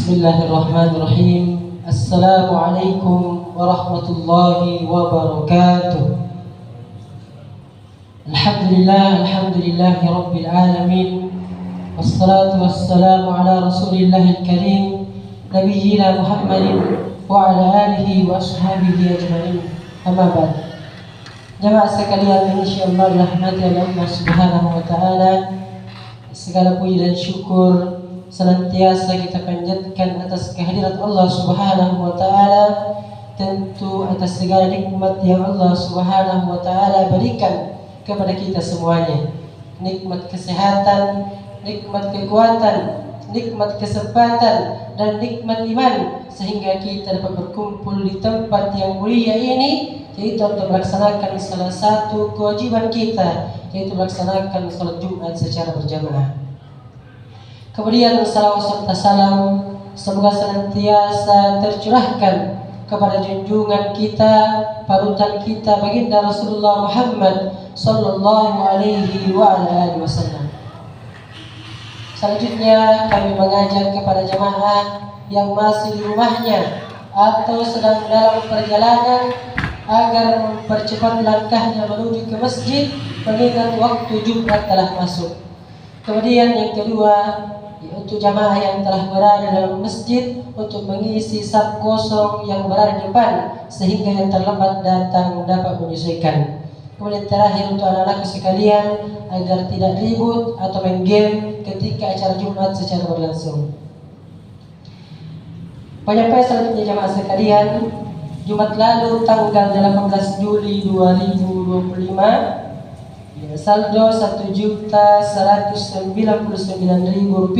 Bismillahirrahmanirrahim. Assalamualaikum warahmatullahi wabarakatuh. Alhamdulillahi rabbil alamin. Wassalatu wassalamu ala rasulillahil karim nabiyyina Muhammadin wa ala alihi wa ashabihi ajma'in. Amma ba'd. Jamaah sekalian insyaallah dirahmati oleh Allah Subhanahu wa taala. Segala puji dan syukur senantiasa kita panjatkan atas kehadirat Allah Subhanahu wa taala, tentu atas segala nikmat yang Allah Subhanahu wa taala berikan kepada kita semuanya. Nikmat kesehatan, nikmat kekuatan, nikmat kesempatan, dan nikmat iman, sehingga kita dapat berkumpul di tempat yang mulia ini, yaitu untuk melaksanakan salah satu kewajiban kita, yaitu melaksanakan salat Jumat secara berjamaah. Kemudian salawat serta salam semoga senantiasa tercurahkan kepada junjungan kita, panutan kita, baginda Rasulullah Muhammad sallallahu alaihi wa ala alihi wasallam. Selanjutnya kami mengajak kepada jamaah yang masih di rumahnya atau sedang dalam perjalanan agar mempercepat langkahnya menuju ke masjid, mengingat waktu Jumat telah masuk. Kemudian yang kedua, untuk jamaah yang telah berada dalam masjid untuk mengisi saf kosong yang berada di depan, sehingga yang terlambat datang dapat menyesuaikan. Kemudian terakhir untuk anak-anak sekalian agar tidak ribut atau main game ketika acara Jumat secara berlangsung. Penyampaian selanjutnya jamaah sekalian, Jumat lalu tanggal 18 Juli 2025 saldo Rp1.199.000.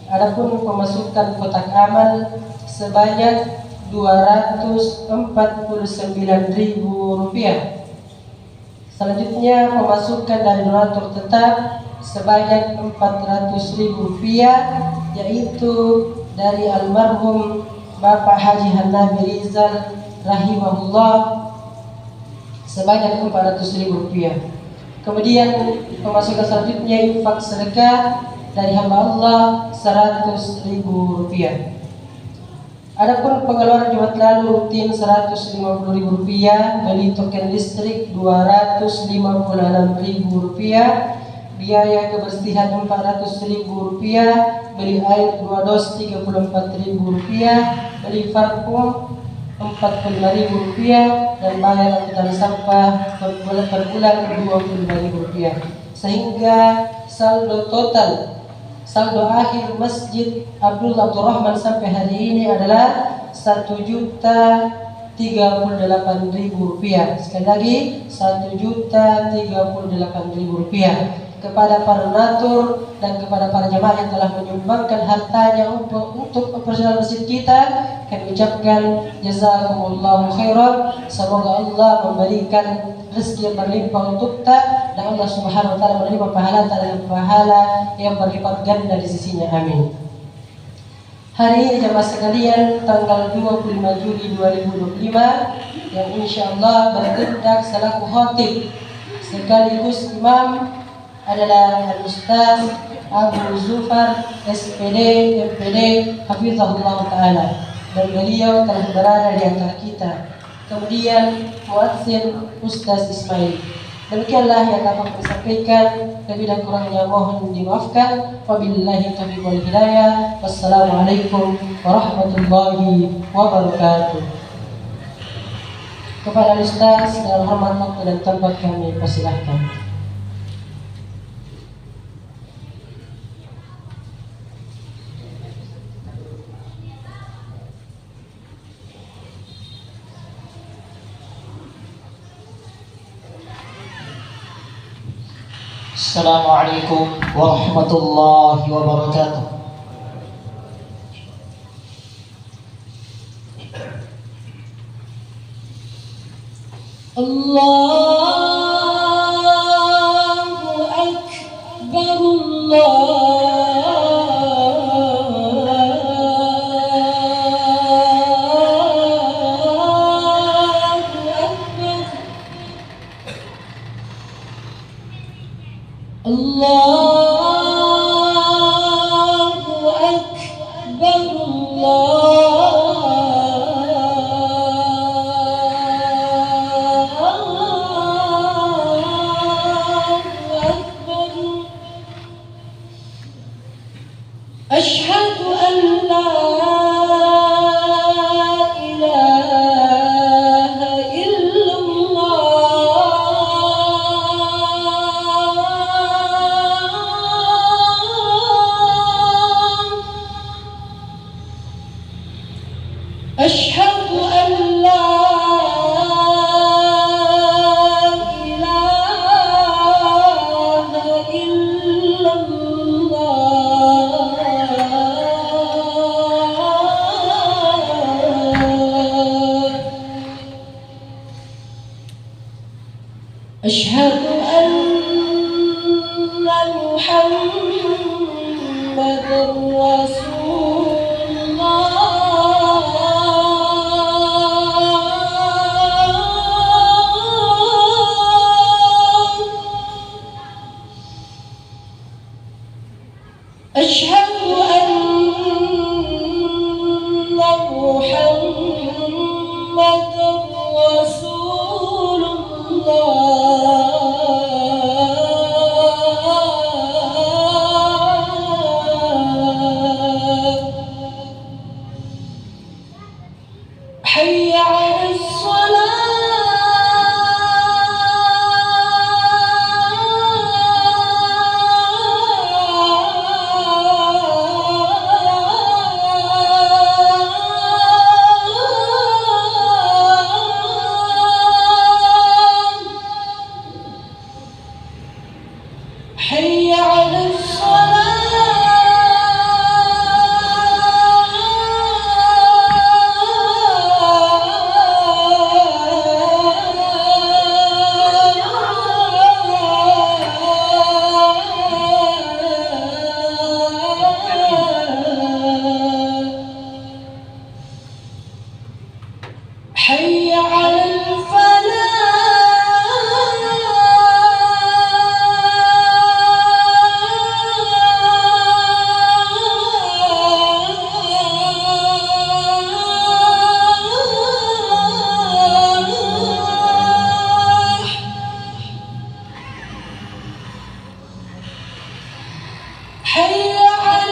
Adapun pemasukan kotak amal sebanyak Rp249.000. Selanjutnya pemasukan dari donatur tetap sebanyak Rp400.000, yaitu dari almarhum Bapak Haji Hanabi Rizal rahimahullah sebanyak Rp400.000. Kemudian pemasukan selanjutnya infak sedekah dari hamba Allah Rp100.000. Adapun pengeluaran Jumat lalu rutin Rp150.000, beli token listrik Rp256.000, biaya kebersihan Rp400.000, beli air 2 dos Rp34.000, beli parfum Rp45.000, dan bayar angkutan sampah per bulan Rp25.000, sehingga saldo akhir Masjid Abdullah Abdul Rahman sampai hari ini adalah Rp1.038.000. Sekali lagi Rp1.038.000. Kepada para donatur dan kepada para jamaah yang telah menyumbangkan hartanya untuk operasional masjid kita, kami ucapkan jazakumullahu khairan. Semoga Allah memberikan rezeki yang berlimpah untuk kita, dan Allah Subhanahu wa taala menerima pahala dan pahala yang berlipat ganda di sisinya. Amin. Hari ini jamaah sekalian tanggal 25 Juli 2025 yang insyaallah bertindak selaku khatib sekaligus imam adalah Al-Ustaz Abu Zufar SPD MPD Hafizahullah Ta'ala, dan beliau telah berada di antara kita. Kemudian muadzin Ustaz Ismail. Demikianlah yang dapat kami sampaikan, lebih dan kurangnya mohon dimaafkan. Wabillahi taufiq wal hidayah. Wassalamualaikum warahmatullahi wabarakatuh. Kepada Ustaz dan hormat waktu dan tempat kami persilahkan. Assalamualaikum warahmatullahi wabarakatuh. Allahu Akbar, Allahu Akbar, Allahu Akbar. أشهد أن محمدًا رسول الله. أشهد أن محمدًا رسول الله. حي على حي على حي على حي على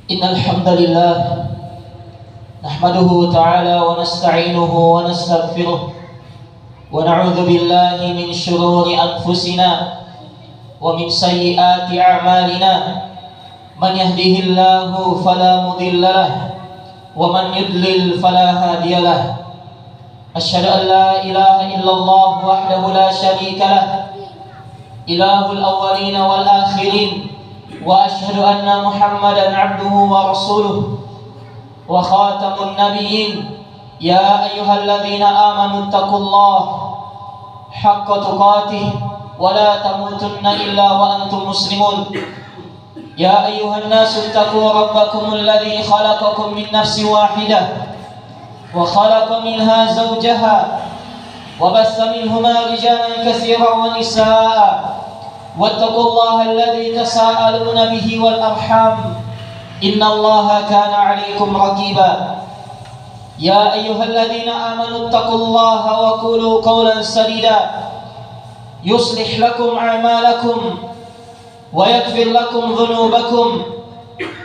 إن الحمد لله نحمده تعالى ونستعينه ونستغفره ونعوذ بالله من شرور أنفسنا ومن سيئات أعمالنا. من يهده الله فلا مضل له ومن يضلل فلا هادي له. أشهد أن لا إله إلا الله وحده لا شريك له إله الأولين والآخرين. وأشهد أن محمدًا عبده ورسوله وخاتم النبيين. يا أيها الذين آمنوا اتقوا الله حق تقاته ولا تموتن إلا وأنتم مسلمون. يا أيها الناس اتقوا ربكم الذي خلقكم من نفس واحدة وخلق منها زوجها وبث منهما رجالا كثيرا ونساء. واتقوا الله الذي تساءلون به والأرحام إن الله كان عليكم رقيبا. يا أيها الذين آمنوا اتقوا الله وقولوا قولا سديدا يصلح لكم أعمالكم ويغفر لكم ذنوبكم.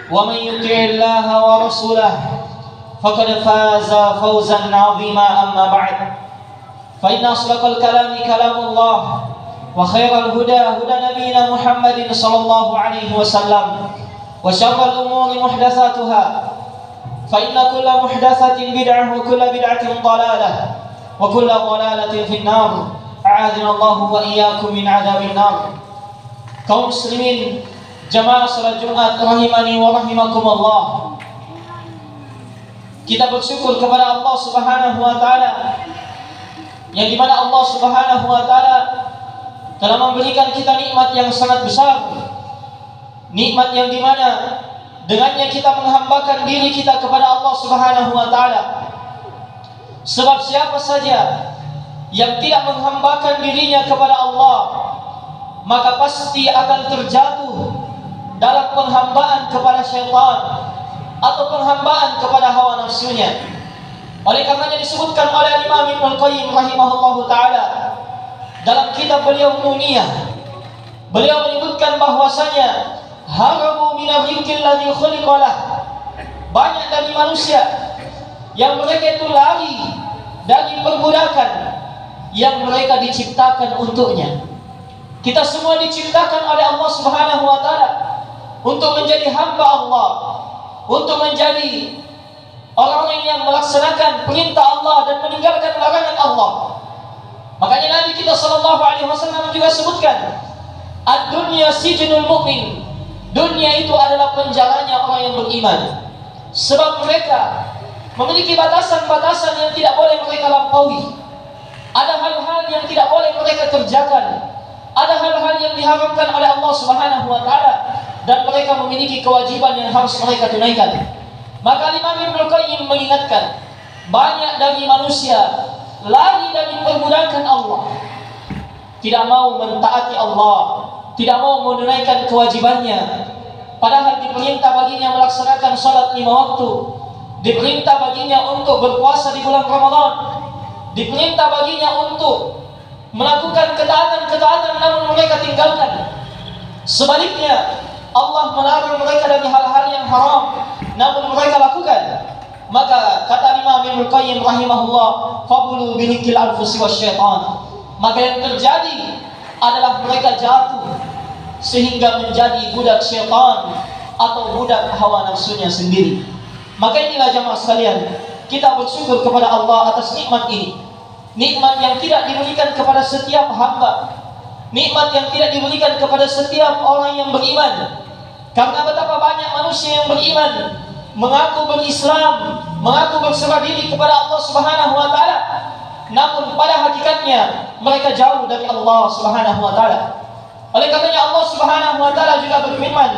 ومن يطع الله ورسوله فقد فاز فوزا عظيما. أما بعد فإن أصدق الكلام كلام الله وخير الهدى هدى نبينا محمد صلى الله عليه وسلم وشر الأمور محدثاتها فإن كل محدثة بدعة وكل بدعة ضلالة وكل ضلالة في النار. أعاذنا الله وإياكم من عذاب النار. Kaum muslimin jamaah salat Jumat rahimani wa rahimakumullah. Kita bersyukur kepada Allah Subhanahu wa taala yang dimana Allah Subhanahu wa taala telah memberikan kita nikmat yang sangat besar, nikmat yang dimana dengannya kita menghambakan diri kita kepada Allah Subhanahu wa taala. Sebab siapa saja yang tidak menghambakan dirinya kepada Allah, maka pasti akan terjatuh dalam penghambaan kepada syaitan atau penghambaan kepada hawa nafsunya. Oleh karenanya disebutkan oleh Imam Ibnu Qayyim rahimahullahu taala dalam kitab beliau Nuniyah, beliau menyebutkan bahwasanya harabu minal rizqil ladzi khuliqalah, banyak dari manusia yang mereka itu lari dari perbudakan yang mereka diciptakan untuknya. Kita semua diciptakan oleh Allah Subhanahu wa taala untuk menjadi hamba Allah, untuk menjadi orang-orang yang melaksanakan perintah Allah dan meninggalkan larangan Allah. Makanya Nabi kita sallallahu alaihi wasallam juga sebutkan, ad-dunya sijnul mu'min. Dunia itu adalah penjaranya orang yang beriman. Sebab mereka memiliki batasan-batasan yang tidak boleh mereka lampaui. Ada hal-hal yang tidak boleh mereka kerjakan. Ada hal-hal yang diharamkan oleh Allah Subhanahu wa taala dan mereka memiliki kewajiban yang harus mereka tunaikan. Maka Imam Ibnu Qayyim mengingatkan, banyak dari manusia lari dari perbudakan Allah, tidak mau mentaati Allah, tidak mau menunaikan kewajibannya. Padahal diperintah baginya melaksanakan salat 5 waktu, diperintah baginya untuk berpuasa di bulan Ramadan, diperintah baginya untuk melakukan ketaatan-ketaatan namun mereka tinggalkan. Sebaliknya, Allah melarang mereka dari hal-hal yang haram namun mereka lakukan. Maka kata Imam Ibnu Qayyim rahimahullah, fabulu bilikil anfusi wasyaitan. Maka yang terjadi adalah mereka jatuh sehingga menjadi budak syaitan atau budak hawa nafsunya sendiri. Maka inilah jamaah sekalian, kita bersyukur kepada Allah atas nikmat ini. Nikmat yang tidak diberikan kepada setiap hamba, nikmat yang tidak diberikan kepada setiap orang yang beriman. Karena betapa banyak manusia yang beriman, mengaku berislam, mengaku berserah diri kepada Allah Subhanahu wa taala, namun pada hakikatnya mereka jauh dari Allah Subhanahu wa taala. Oleh karenanya Allah Subhanahu wa taala juga berfirman,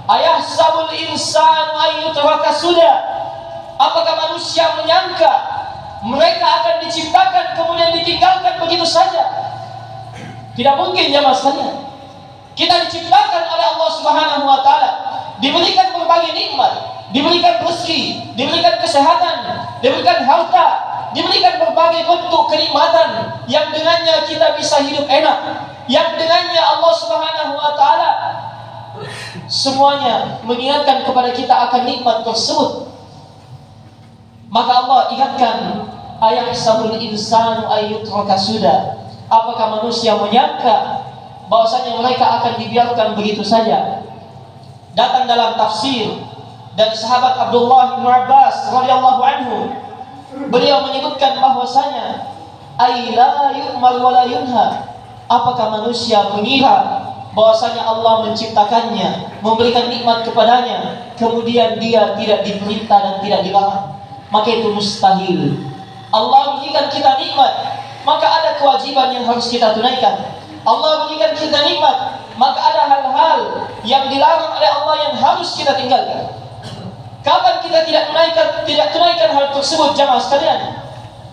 ayahsabul insanu ayyutraka suda. Apakah manusia menyangka mereka akan diciptakan kemudian ditinggalkan begitu saja? Tidak mungkin jemaah sekalian. Kita diciptakan oleh Allah Subhanahu wa taala, diberikan berbagai nikmat, diberikan rezeki, diberikan kesehatan, diberikan harta, diberikan berbagai bentuk kenikmatan yang dengannya kita bisa hidup enak, yang dengannya Allah Subhanahu wa taala semuanya mengingatkan kepada kita akan nikmat tersebut. Maka Allah ingatkan, ayahsabul insanu ayyutraka suda. Apakah manusia menyangka bahwasanya mereka akan dibiarkan begitu saja? Datang dalam tafsir dari sahabat Abdullah bin Abbas radhiyallahu anhu, beliau menyebutkan bahwasanya ay la yu'mar wa la yunha. Apakah manusia mengira bahwasanya Allah menciptakannya, memberikan nikmat kepadanya, kemudian dia tidak diperintah dan tidak dilarang? Maka itu mustahil. Allah berikan kita nikmat, maka ada kewajiban yang harus kita tunaikan. Allah berikan kita nikmat, maka ada hal-hal yang dilarang oleh Allah yang harus kita tinggalkan. Kapan kita tidak tunaikan hal tersebut jamaah sekalian,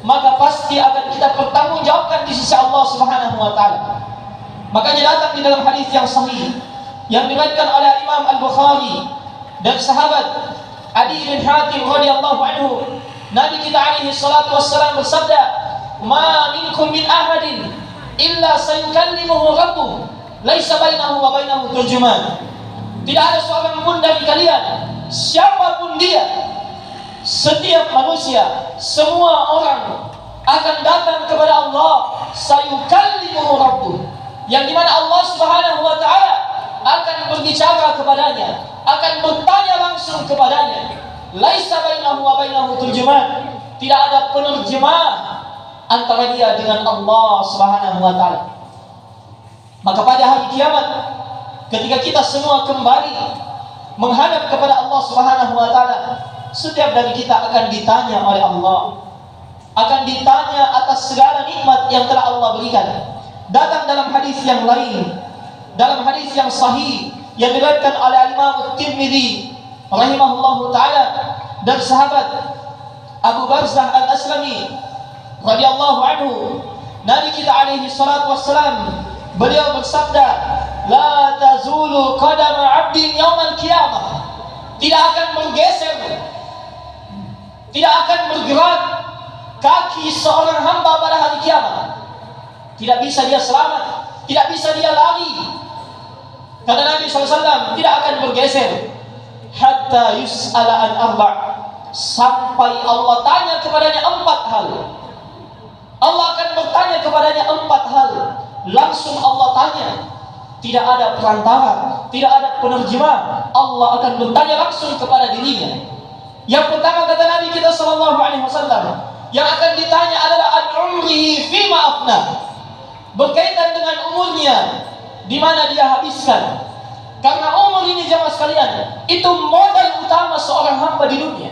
maka pasti akan kita pertanggungjawabkan di sisi Allah Subhanahu wa taala. Makanya datang di dalam hadis yang sahih yang diriwayatkan oleh Imam Al-Bukhari dan sahabat Adi bin Hatim radhiyallahu anhu, Nabi kita alaihi salatu wassalam bersabda, "Ma minkum min ahadin illa sayukallimuhu rabbuh, laisa bainahu wa bainahu turjuman." Tidak ada seorang pun dari kalian, siapapun dia, setiap manusia, semua orang akan datang kepada Allah, sayukallimuhu rabbuh, yang dimana Allah Subhanahu wa taala akan berbicara kepadanya, akan bertanya langsung kepadanya. Laisa bainahu wa bainahu turjuman. Tidak ada penerjemah antara dia dengan Allah Subhanahu wa taala. Maka pada hari kiamat, ketika kita semua kembali menghadap kepada Allah Subhanahu wa taala, setiap dari kita akan ditanya oleh Allah, akan ditanya atas segala nikmat yang telah Allah berikan. Datang dalam hadis yang lain, dalam hadis yang sahih yang diriwayatkan oleh Imam Tirmidzi rahimahullahu taala dan sahabat Abu Barzah Al-Aslami radhiyallahu anhu, Nabi kita alaihi salatu wassalam, beliau bersabda, la tazulu qadama 'abdin yaumal qiyamah, tidak akan bergeser, tidak akan bergerak kaki seorang hamba pada hari kiamat. Tidak bisa dia selamat, tidak bisa dia lari. Kata Nabi SAW, tidak akan bergeser hatta yus'ala an arba', sampai Allah tanya kepadanya 4 hal. Allah akan bertanya kepadanya 4 hal. Langsung Allah tanya, tidak ada perantara, tidak ada penerjemah. Allah akan bertanya langsung kepada dirinya. Yang pertama kata Nabi kita SAW, yang akan ditanya adalah an umrihi fima afna, berkaitan dengan umurnya, di mana dia habiskan. Karena umur ini jemaah sekalian, itu modal utama seorang hamba di dunia.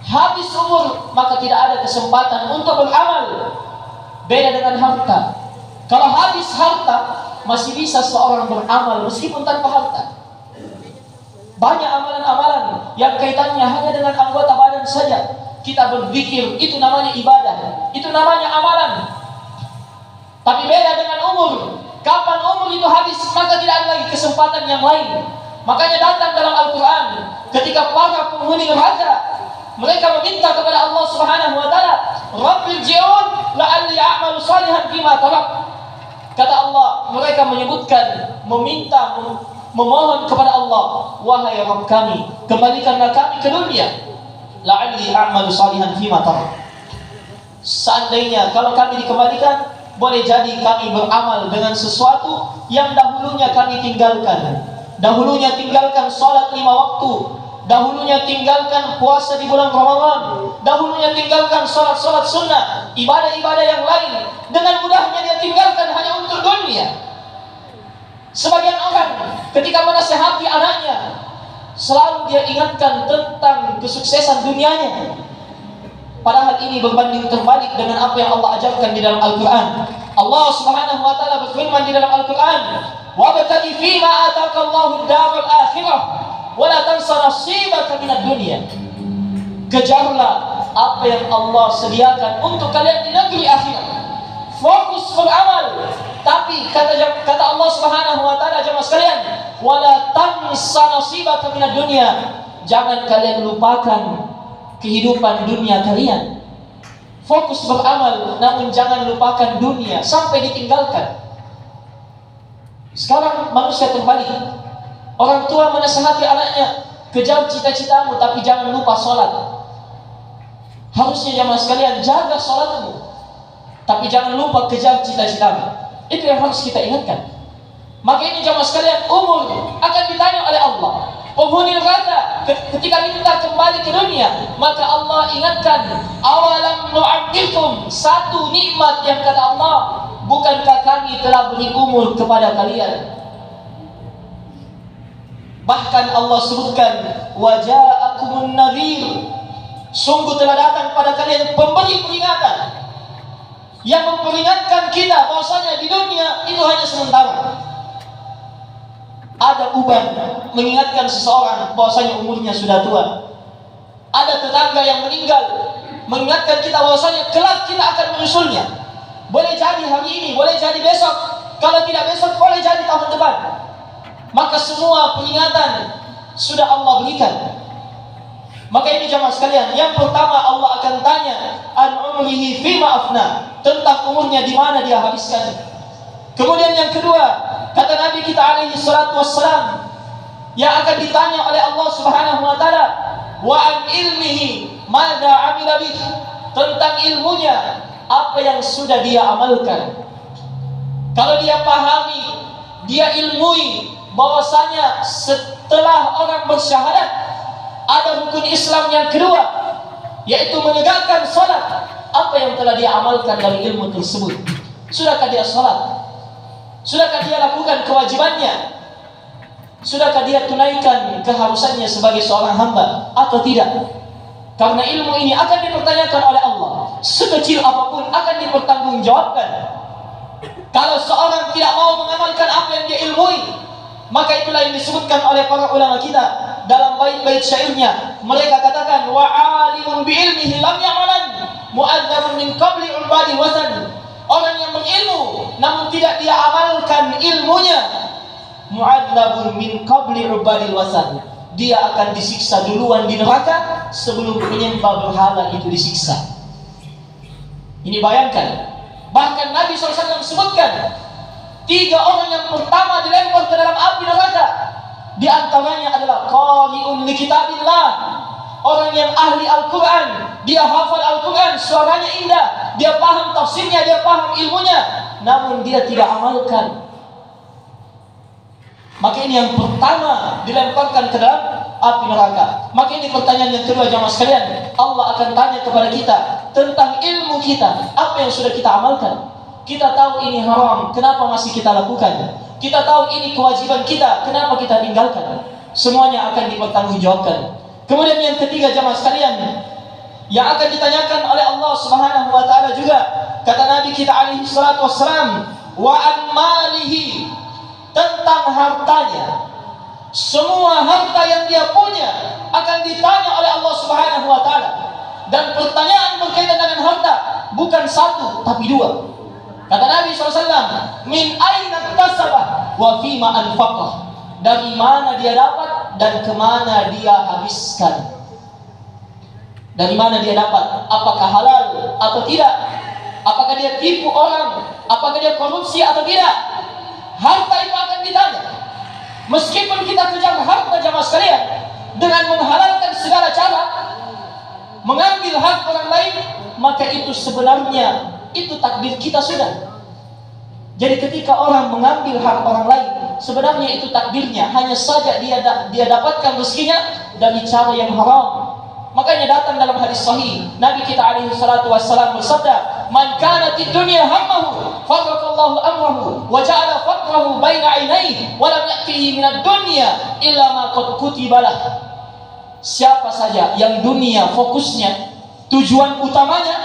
Habis umur, maka tidak ada kesempatan untuk beramal. Beda dengan harta. Kalau habis harta, masih bisa seorang beramal meskipun tanpa harta. Banyak amalan-amalan yang kaitannya hanya dengan anggota badan saja. Kita berzikir, itu namanya ibadah, itu namanya amalan. Tapi beda dengan umur. Kapan umur itu habis, maka tidak ada lagi kesempatan yang lain. Makanya datang dalam Al-Quran, ketika para penghuni neraka, mereka meminta kepada Allah Subhanahu wa taala, Rabbirji'un la'alli a'malu salihan fima tarak. Kata Allah, mereka menyebutkan, meminta, memohon kepada Allah, wahai Rabb kami, kembalikanlah kami ke dunia, la'alli a'malu salihan fima tarak. Seandainya kalau kami dikembalikan, boleh jadi kami beramal dengan sesuatu yang dahulunya kami tinggalkan. Dahulunya tinggalkan sholat 5 waktu, dahulunya tinggalkan puasa di bulan Ramadan, dahulunya tinggalkan sholat-sholat sunnah, ibadah-ibadah yang lain. Dengan mudahnya dia tinggalkan hanya untuk dunia. Sebagian orang ketika menasihati anaknya, selalu dia ingatkan tentang kesuksesan dunianya. Padahal ini berbanding terbalik dengan apa yang Allah ajarkan di dalam Al-Quran. Allah Subhanahu wa taala berfirman di dalam Al-Quran, "Wabtaghi fima ataka Allahu ad-darul akhirah, wa la tansa nasibaka minad dunya." Kejarlah apa yang Allah sediakan untuk kalian di negeri akhirat. Fokus beramal. Tapi kata Allah Subhanahu wa taala, jemaah sekalian, "Wa la tansa nasibaka minad dunya." Jangan kalian lupakan kehidupan dunia kalian. Fokus beramal, namun jangan lupakan dunia sampai ditinggalkan. Sekarang manusia terbalik. Orang tua menasihati anaknya, kejar cita-citamu tapi jangan lupa sholat. Harusnya jamaah sekalian, jaga sholatmu, tapi jangan lupa kejar cita-citamu. Itu yang harus kita ingatkan. Maka ini jamaah sekalian, umur akan ditanya oleh Allah. Penghuni neraka ketika kita kembali ke dunia, maka Allah ingatkan, awalam nu'ammirkum, satu nikmat yang kata Allah, bukankah kami telah beri umur kepada kalian? Bahkan Allah sebutkan, waja'akumun nadhir, sungguh telah datang pada kalian pemberi peringatan yang memperingatkan kita bahwasanya di dunia itu hanya sementara. Ada uban mengingatkan seseorang bahwasanya umurnya sudah tua. Ada tetangga yang meninggal mengingatkan kita bahwasanya kelak kita akan menyusulnya. Boleh jadi hari ini, boleh jadi besok. Kalau tidak besok, boleh jadi tahun depan. Maka semua peringatan sudah Allah berikan. Maka ini jamaah sekalian, yang pertama Allah akan tanya an umrihi fima afna, tentang umurnya di mana dia habiskan. Kemudian yang kedua, kata Nabi kita alaihi salatu wassalam, yang akan ditanya oleh Allah Subhanahu wa taala, wa an ilmihi madza amila bih, tentang ilmunya apa yang sudah dia amalkan. Kalau dia pahami, dia ilmui bahwasanya setelah orang bersyahadat ada rukun Islam yang kedua, yaitu menegakkan salat. Apa yang telah dia amalkan dari ilmu tersebut? Sudahkah dia salat? Sudahkah dia lakukan kewajibannya? Sudahkah dia tunaikan keharusannya sebagai seorang hamba atau tidak? Karena ilmu ini akan dipertanyakan oleh Allah. Sekecil apapun akan dipertanggungjawabkan. Kalau seorang tidak mau mengamalkan apa yang dia ilmui, maka itulah yang disebutkan oleh para ulama kita dalam bait-bait syairnya. Mereka katakan wa alimun bi ilmihi lam ya'malan mu'adzabun min qabli ubadil wasan. Orang yang berilmu namun tidak dia amalkan ilmunya, mu'adzabun min qabli ubadil wasan. Dia akan disiksa duluan di neraka sebelum penyembah berhala itu disiksa. Ini bayangkan. Bahkan Nabi SAW sebutkan 3 orang yang pertama dilempar ke dalam api neraka. Di antaranya adalah qari'un li kitabillah, orang yang ahli Al-Quran. Dia hafal Al-Quran, suaranya indah, dia paham tafsirnya, dia paham ilmunya, namun dia tidak amalkan. Maka ini yang pertama dilemparkan ke dalam api neraka. Maka ini pertanyaan yang kedua jamaah sekalian. Allah akan tanya kepada kita tentang ilmu kita, apa yang sudah kita amalkan. Kita tahu ini haram, kenapa masih kita lakukan? Kita tahu ini kewajiban kita, kenapa kita tinggalkan? Semuanya akan dipertanggungjawabkan. Kemudian yang ketiga jamaah sekalian, yang akan ditanyakan oleh Allah Subhanahu wa taala juga, kata Nabi kita alaihi salatu wassalam, wa an malihi, tentang hartanya. Semua harta yang dia punya akan ditanya oleh Allah Subhanahu wa taala. Dan pertanyaan berkaitan dengan harta bukan 1 tapi 2. Kata Nabi SAW, min aina tasabah wa fima anfaqah. Dari mana dia dapat dan kemana dia habiskan. Dari mana dia dapat, apakah halal atau tidak, apakah dia tipu orang, apakah dia korupsi atau tidak. Harta itu akan ditanya. Meskipun kita kejar harta jamaah sekalian dengan menghalalkan segala cara, mengambil hak orang lain, maka itu sebenarnya itu takdir kita sudah. Jadi ketika orang mengambil hak orang lain, sebenarnya itu takdirnya, hanya saja dia dapatkan rezekinya dari cara yang haram. Makanya datang dalam hadis sahih, Nabi kita alaihi salatu wassalam bersabda, "Man kanatid dunya hammahu, farraqallahu amrahu, wa ja'ala faqrahu baina 'ainaihi, wa lam ya'tihi minad dunya illa ma qad kutiba lah." Siapa saja yang dunia fokusnya, tujuan utamanya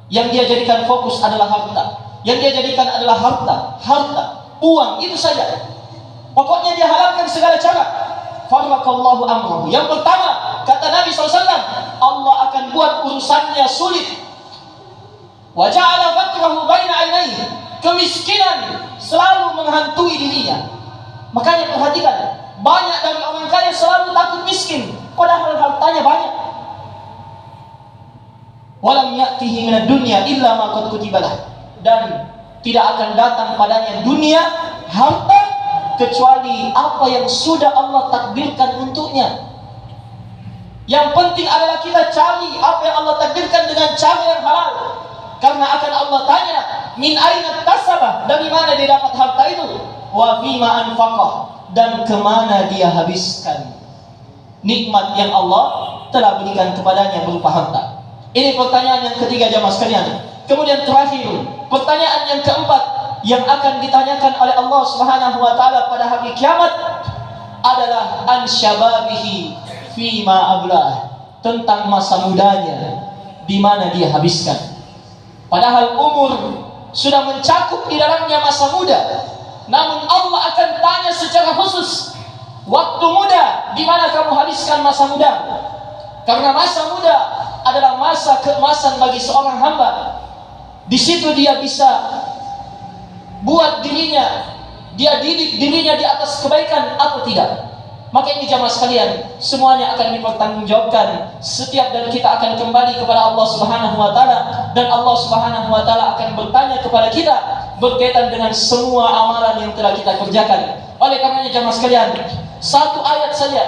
yang dia jadikan fokus adalah harta, yang dia jadikan adalah harta, uang, itu saja. Pokoknya dia halalkan segala cara. Farraqallahu amrahu. Yang pertama, kata Nabi SAW, Allah akan buat urusannya sulit. Wa ja'ala faqrahu baina 'ainaihi. Kemiskinan selalu menghantui dirinya. Makanya perhatikan, banyak dari orang kaya selalu takut miskin, padahal hartanya banyak. Walam ya'tihi minad dunya illa ma qad kutiba lah. Dan tidak akan datang padanya dunia, harta, kecuali apa yang sudah Allah takdirkan untuknya. Yang penting adalah kita cari apa yang Allah takdirkan dengan cara yang halal. Karena akan Allah tanya, min aina tasabah, dari mana dia dapat harta itu? Wa fima anfaqah, dan kemana dia habiskan nikmat yang Allah telah berikan kepadanya berupa harta. Ini pertanyaan yang ketiga jamaah sekalian. Kemudian terakhir, pertanyaan yang keempat yang akan ditanyakan oleh Allah Subhanahu wa taala pada hari kiamat adalah an syababihi fima ablah, tentang masa mudanya di mana dia habiskan. Padahal umur sudah mencakup di dalamnya masa muda, namun Allah akan tanya secara khusus, waktu muda di mana kamu habiskan masa muda? Karena masa muda adalah masa keemasan bagi seorang hamba. Di situ dia bisa buat dirinya, dia didik dirinya di atas kebaikan atau tidak. Maka ini jamaah sekalian, semuanya akan dipertanggungjawabkan. Setiap dari kita akan kembali kepada Allah Subhanahu wa taala, dan Allah Subhanahu wa taala akan bertanya kepada kita berkaitan dengan semua amalan yang telah kita kerjakan. Oleh karenanya jamaah sekalian, satu ayat saja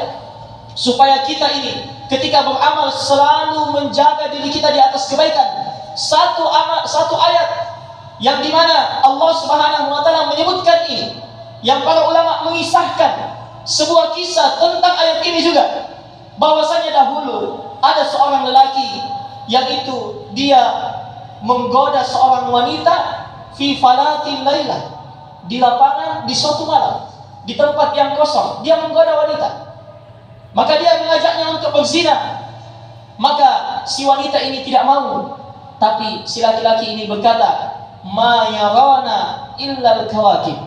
supaya kita ini ketika beramal selalu menjaga diri kita di atas kebaikan. Satu ayat yang dimana Allah Subhanahu wa taala menyebutkan ini, yang para ulama mengisahkan sebuah kisah tentang ayat ini juga, bahwasanya dahulu ada seorang lelaki yang itu dia menggoda seorang wanita fi falatin lailah, di lapangan di suatu malam, di tempat yang kosong dia menggoda wanita. Maka dia mengajaknya untuk berzina. Maka si wanita ini tidak mau, tapi si laki-laki ini berkata, ma yarana illa al-kawakib,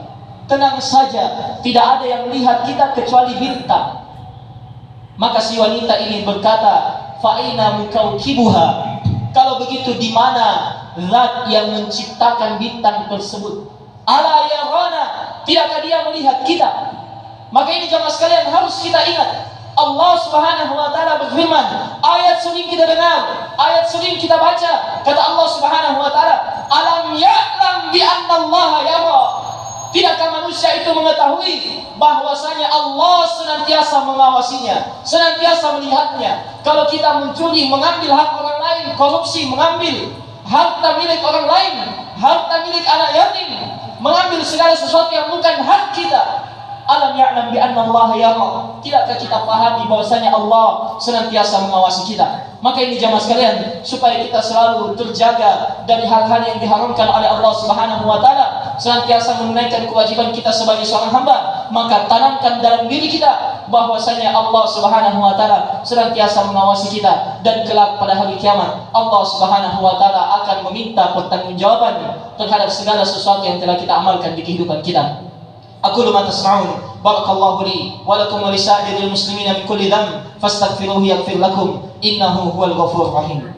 tenang saja, tidak ada yang melihat kita kecuali bintang. Maka si wanita ini berkata, fa'ina mukaukibuha, kalau begitu di mana zat yang menciptakan bintang tersebut? Ala yarana, tidakkah dia melihat kita? Maka ini jemaah sekalian harus kita ingat, Allah Subhanahu wa taala berfirman, ayat sering kita dengar, ayat sering kita baca, kata Allah Subhanahu wa taala, alam ya'lam bi anna Allah yara. Tidakkah manusia itu mengetahui bahwasanya Allah senantiasa mengawasinya, senantiasa melihatnya? Kalau kita mencuri, mengambil hak orang lain, korupsi, mengambil harta milik orang lain, harta milik anak yatim, mengambil segala sesuatu yang bukan hak kita, alam ya'lam bi anna Allah yara. Tidakkah kita pahami bahwasanya Allah senantiasa mengawasi kita? Maka ini jamaah sekalian, supaya kita selalu terjaga dari hal-hal yang diharamkan oleh Allah Subhanahu wa taala, senantiasa menunaikan kewajiban kita sebagai seorang hamba, maka tanamkan dalam diri kita bahwasanya Allah Subhanahu wa taala senantiasa mengawasi kita, dan kelak pada hari kiamat Allah Subhanahu wa taala akan meminta pertanggungjawaban terhadap segala sesuatu yang telah kita amalkan di kehidupan kita. Aqulu ma tasma'un, barakallahu li wa lakum wa lisa'iril muslimina min kulli dhanb fastaghfiruhu yaghfir lakum innahu huwal ghafurur rahim.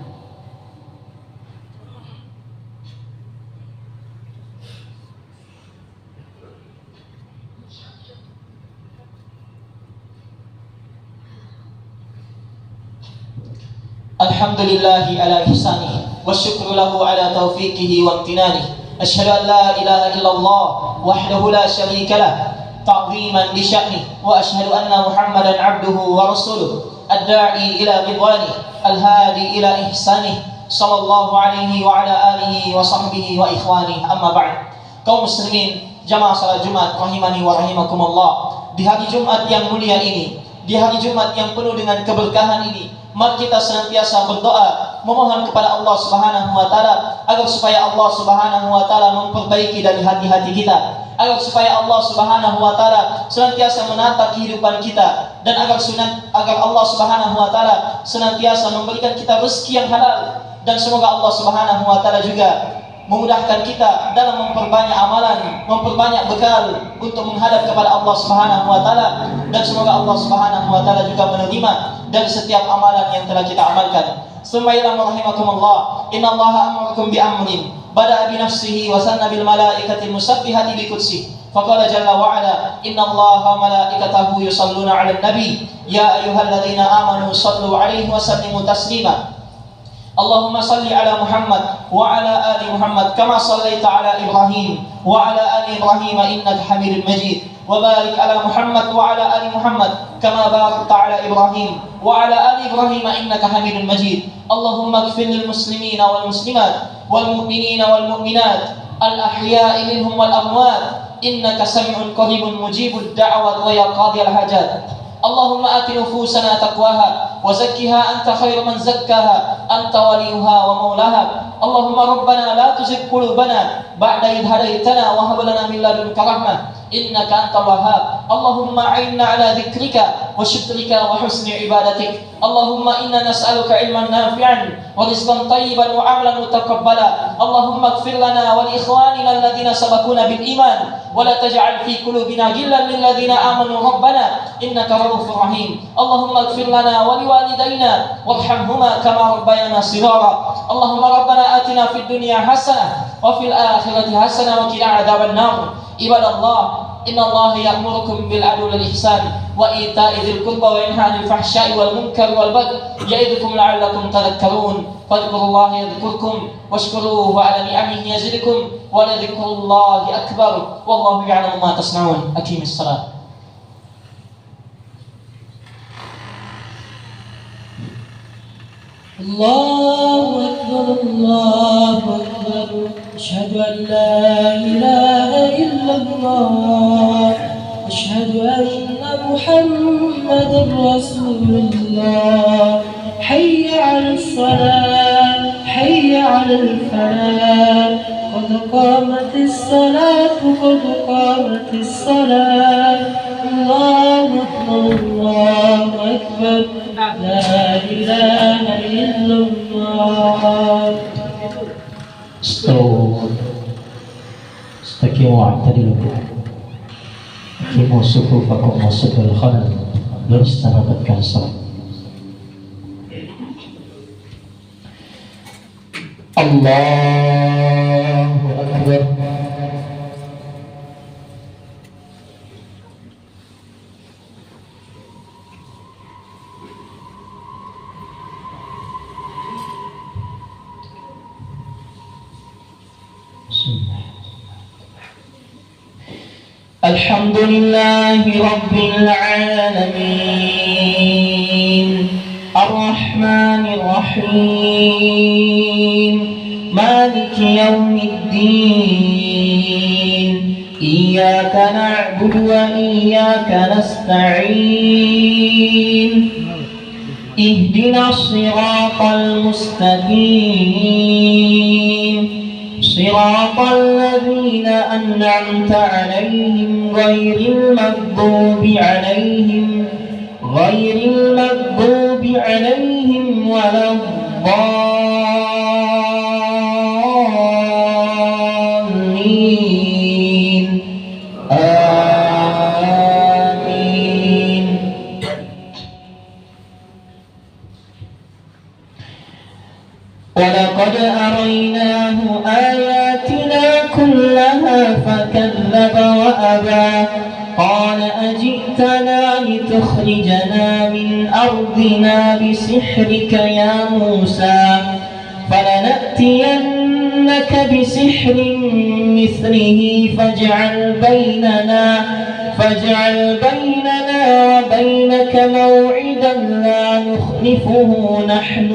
Alhamdulillahi ala ihsanihi wa syukru lahu ala taufiqihi wa amtinanihi. أشهد أن لا إله إلا الله وحده لا شريك له تعظيما لشأنه، وأشهد أن محمدا عبده ورسوله الداعي إلى رضوانه الهادي إلى إحسانه صلى الله عليه وعلى آله وصحبه وإخوانه. أما بعد. Kaum muslimin jamaah salat Jumat rahimani wa rahimakumullah, di hari Jumat yang mulia ini, di hari Jumat yang penuh dengan keberkahan ini, mari kita senantiasa berdoa, memohon kepada Allah Subhanahu wa taala agar supaya Allah Subhanahu wa taala memperbaiki dari hati-hati kita, agar supaya Allah Subhanahu wa taala senantiasa menata kehidupan kita, dan agar Allah Subhanahu wa taala senantiasa memberikan kita rezeki yang halal, dan semoga Allah Subhanahu wa taala juga memudahkan kita dalam memperbanyak amalan, memperbanyak bekal untuk menghadap kepada Allah Subhanahu wa taala, dan semoga Allah Subhanahu wa taala juga menerima dari setiap amalan yang telah kita amalkan. Sumailam rahimakumullah, innallaha amarakum bi amrin bada'a bi nafsihi wa sanna bil malaikati musabbihati bi qudsi. Faqala jalla wa ala, innallaha wa malaikatahu yusalluna 'alan nabi ya ayyuhalladzina amanu sallu 'alaihi wa sallimu taslima. Allahumma salli ala Muhammad wa ala ali Muhammad kama sallaita ala Ibrahim wa ala ali Ibrahim innaka Hamidum Majid, wa barik ala Muhammad wa ala ali Muhammad kama barakta ala Ibrahim wa ala ali Ibrahim innaka Hamidum Majid. Allahumma ighfir lil muslimina wal muslimat wal mu'minina wal mu'minat al ahya'i minhum wal amwat innaka sami'un qaribun mujibud da'wat wa ya qadiyal hajat. Allahumma ati nufusana taqwaha wa zakkiha anta khairu man zakkaha anta waliyuha wa maulaha. Allahumma rabbana la tuzigh qulubana ba'da idh hadaytana wa hab lana min ladunka rahmah innaka antal wahhab. Allahumma a'inna ala dhikrika wa syukrika wa husni ibadatik. Allahumma inna nas'aluka ilman nafi'an wa rizqan tayyiban wa 'amalan mutaqabbala. Allahumma ighfir lana wa li ikhwanina alladhina sabaquna bil iman wa la taj'al fi qulubina ghillan lil ladzina amanu rabbana innaka ra'ufur rahim. Allahumma ighfir lana wa li walidayna warhamhuma kama rabbayana shighara. Allahumma rabbana atina fid dunya hasanah wa fil akhirati hasanah wa qina adzaban nar. Ibadallah, innallaha ya'murukum bil 'adli wal ihsan wa ita'i dzil qurba wa yanha 'anil fahsya'i wal munkari wal baghi ya'idukum la'allakum tadhakkarun. Fadhkurullaha yadhkurkum washkuruhu 'ala ni'amihi yazidkum wa la dzikrullahi akbar wallahu ya'lamu ma tasna'un. Aqimis shalah. Allahu akbar, Allahu akbar, asyhadu an la ilaha illallah, asyhadu anna Muhammadar Rasulullah. Hayya 'alas salat, hayya 'alal falah, qad qamatis salat, qad qamatis salat. Allahu akbar, Allahu akbar, la ilaha illallah. Staw. Istaqimu wa'tadilu. aqimu sufufakum wasudul khalal. Lurus rapatkan saf. Allahu Akbar. Alhamdulillahi Rabbil Alamin Ar-Rahmanir Rahim Maliki Yawmiddin Iyyaka na'budu wa iyyaka nasta'in Ihdinas siratal mustaqim صراط الذين أنعمت عليهم غير المغضوب عليهم ولا الضالين آمين. ولقد أريناه آياتنا كلها فكذب وأبى قال أجئتنا لتخرجنا من أرضنا بسحرك يا موسى فلنأتينك بسحر مثله فاجعل بيننا وبينك موعدا لا نخلفه نحن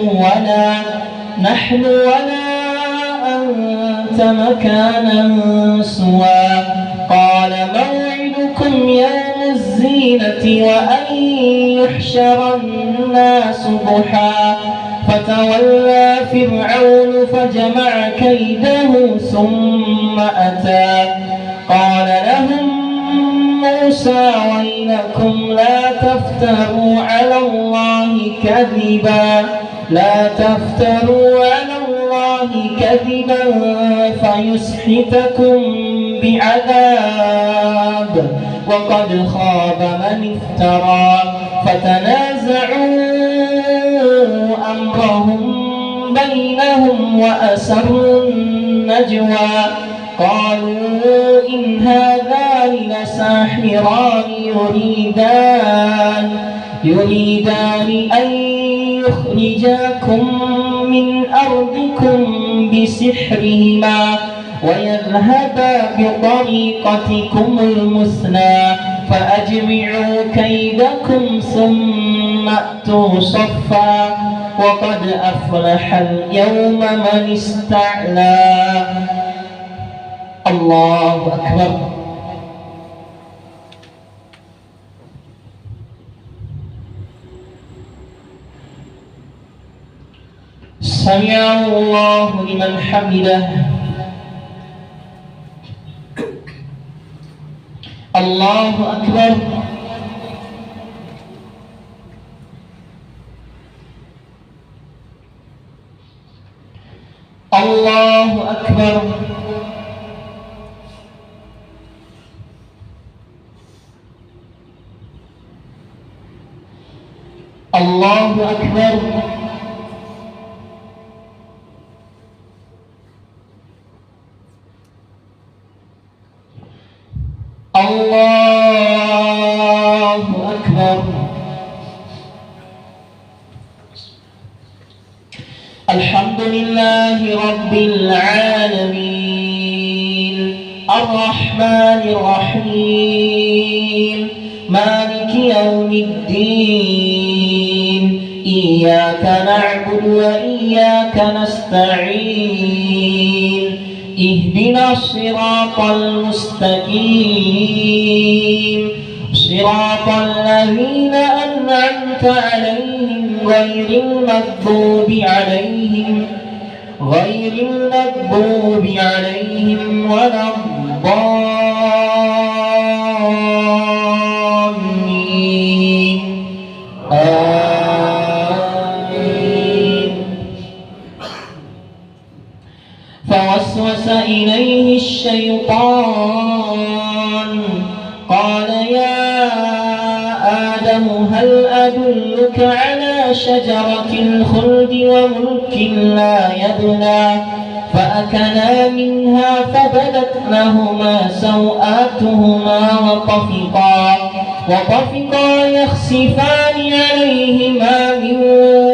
ولا أنت مكانا سوى قال موعدكم يوم الزينة وأن يحشر الناس ضحى فتولى فرعون فجمع كيده ثم أتى قال لهم موسى ويلكم لا تفتروا على الله كذبا فيسحتكم بعذاب وقد خاب من افترى فتنازعوا أمرهم بينهم وأسروا النجوى قالوا إن هذان لساحران يريدان أن يخرجاكم من أرضكم بسحرهما ويذهبا بطريقتكم المثلى فأجمعوا كيدكم ثم أتوا صفا وقد أفلح اليوم من استعلى. الله أكبر. سمع الله لمن حمده. الله أكبر. الله أكبر. الله أكبر. الله أكبر. الحمد لله رب العالمين الرحمن الرحيم مالك يوم الدين إياك نعبد وإياك نستعين اهدنا الصراط المستقيم صراط الذين أنعمت عليهم غير المغضوب عليهم ولا الضالين آمين. فوسوس إليه الشيطان قال أدلك على شجرة الخلد وملك لا يبلى فأكلا منها فبدت لهما سوآتهما وطفقا يخسفان عليهما من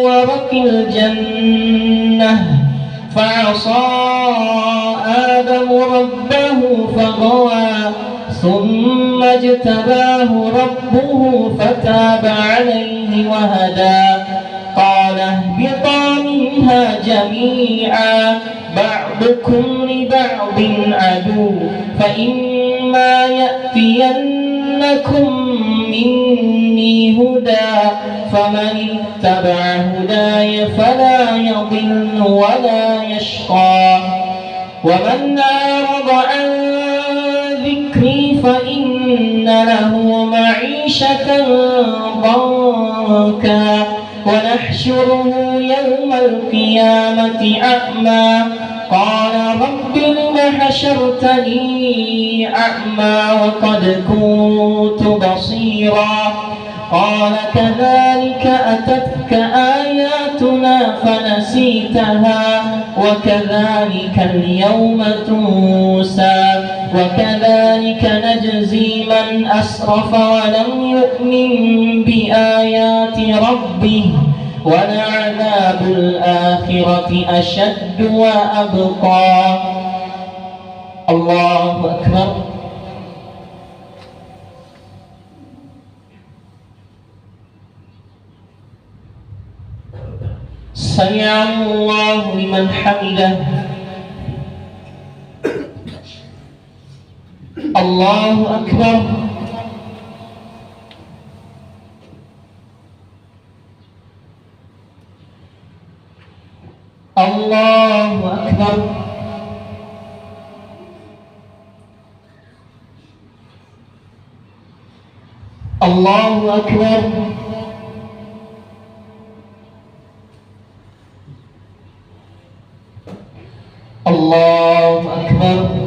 ورق الجنة فعصى آدم ربه فغوى ثم اجتباه ربه فتاب عليه وهدى قال اهبطا منها جميعا بعضكم لبعض عدو فإما يأتينكم مني هدى فمن اتبع هداي فلا يضل ولا يشقى ومن أعرض عن ذكري فإن له معيشة ضنكا ونحشره يوم القيامة أعمى قال رب لم حشرتني أعمى وقد كنت بصيرا قال كذلك أتتك آياتنا فنسيتها وكذلك اليوم تنسى وكذلك نجزي من أسرف ولم يؤمن بآيات ربه ولعذاب الآخرة أشد وأبقى. الله أكبر. سمع الله لمن حمده. الله أكبر. الله أكبر. الله أكبر. الله أكبر.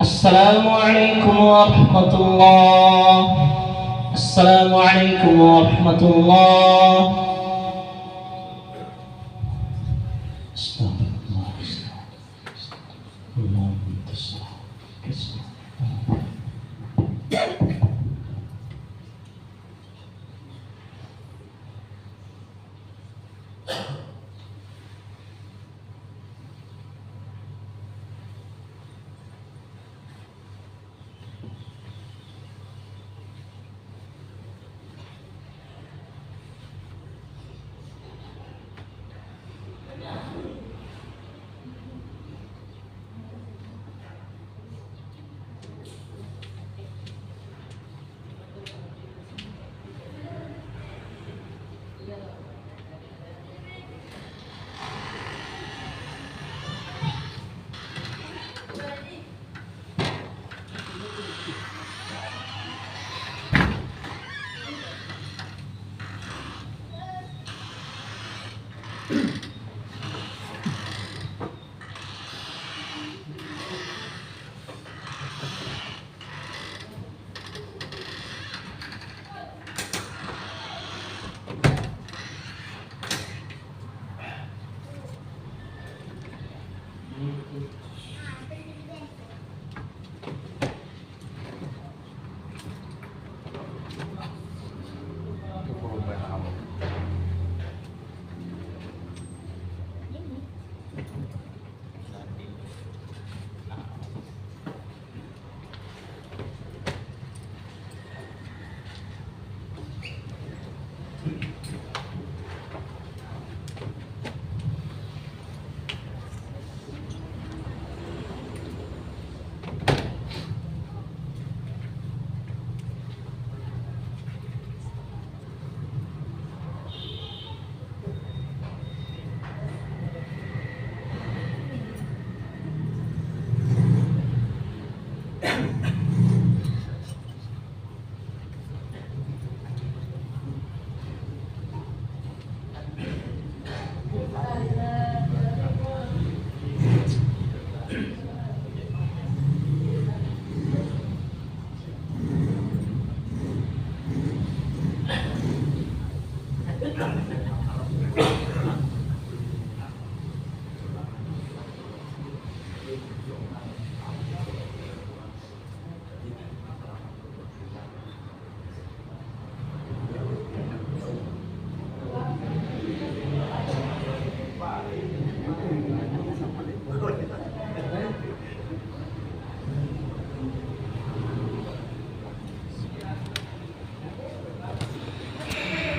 السلام عليكم ورحمة الله. السلام عليكم ورحمة الله. استغفر الله.